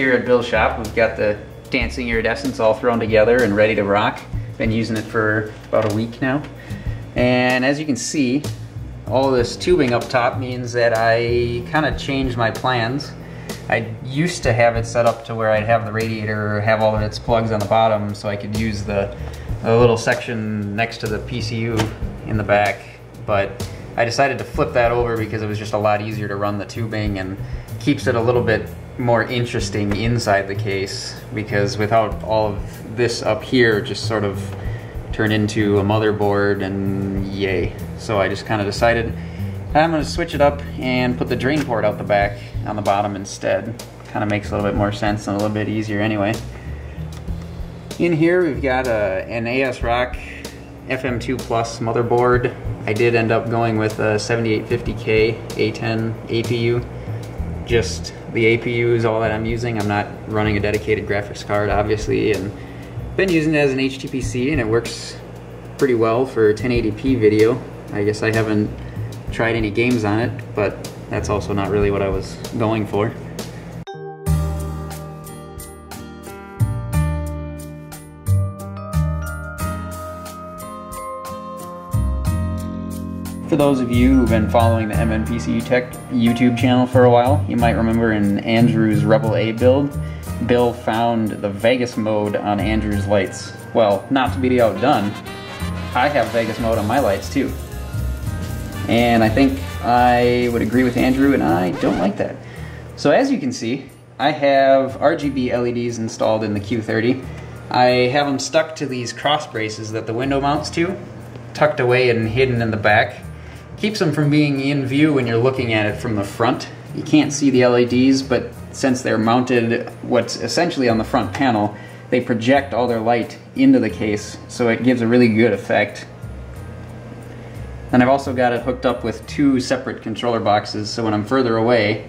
here at Bill's shop. We've got the dancing iridescence all thrown together and ready to rock. Been using it for about a week now. And as you can see, all this tubing up top means that I kind of changed my plans. I used to have it set up to where I'd have the radiator have all of its plugs on the bottom so I could use the little section next to the PCU in the back, but I decided to flip that over because it was just a lot easier to run the tubing and keeps it a little bit more interesting inside the case, because without all of this up here just sort of turn into a motherboard and yay. So I just kind of decided I'm going to switch it up and put the drain port out the back on the bottom instead. Kind of makes a little bit more sense and a little bit easier anyway. In here we've got an ASRock FM2 Plus motherboard. I did end up going with a 7850K A10 APU. Just the APU is all that I'm using. I'm not running a dedicated graphics card, obviously, and been using it as an HTPC, and it works pretty well for 1080p video. I guess I haven't tried any games on it, but that's also not really what I was going for. For those of you who've been following the MNPC Tech YouTube channel for a while, you might remember in Andrew's Rebel A build, Bill found the Vegas mode on Andrew's lights. Well, not to be outdone, I have Vegas mode on my lights too. And I think I would agree with Andrew, and I don't like that. So as you can see, I have RGB LEDs installed in the Q30. I have them stuck to these cross braces that the window mounts to, tucked away and hidden in the back. Keeps them from being in view when you're looking at it from the front. You can't see the LEDs, but since they're mounted what's essentially on the front panel, they project all their light into the case, so it gives a really good effect. And I've also got it hooked up with two separate controller boxes, so when I'm further away,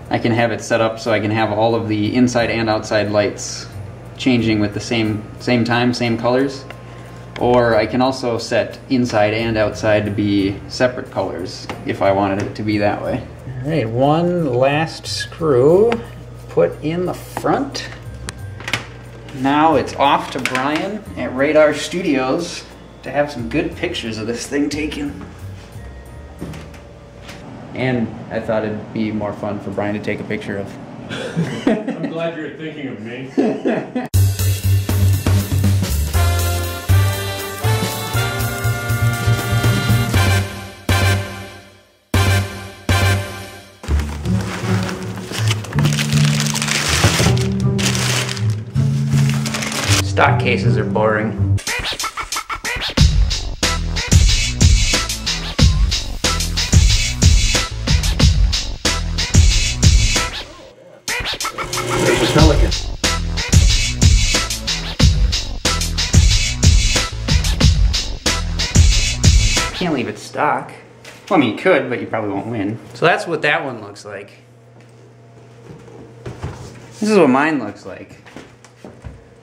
I can have it set up so I can have all of the inside and outside lights changing with the same time, same colors. Or I can also set inside and outside to be separate colors if I wanted it to be that way. Alright, one last screw put in the front. Now it's off to Brian at Radar Studios to have some good pictures of this thing taken. And I thought it'd be more fun for Brian to take a picture of. I'm glad you're thinking of me. Stock cases are boring. There's a pelican. Can't leave it stock. Well, I mean, you could, but you probably won't win. So that's what that one looks like. This is what mine looks like.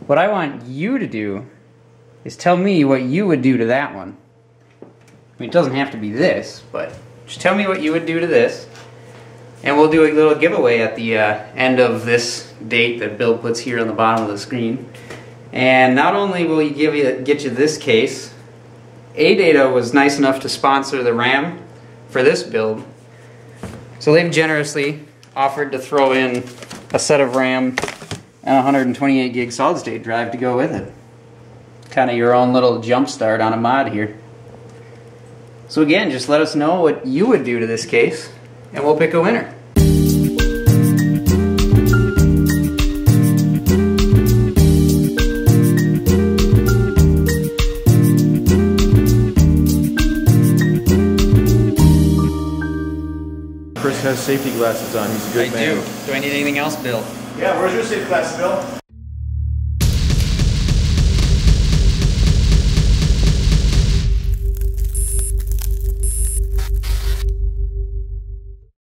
What I want you to do is tell me what you would do to that one. I mean, it doesn't have to be this, but just tell me what you would do to this. And we'll do a little giveaway at the end of this date that Bill puts here on the bottom of the screen. And not only will he get you this case, AData was nice enough to sponsor the RAM for this build. So they've generously offered to throw in a set of RAM and a 128 gig solid state drive to go with it. Kind of your own little jump start on a mod here. So again, just let us know what you would do to this case, and we'll pick a winner. Chris has safety glasses on. He's a good man. I do. Do I need anything else, Bill? Yeah, where's your safety glasses, Bill?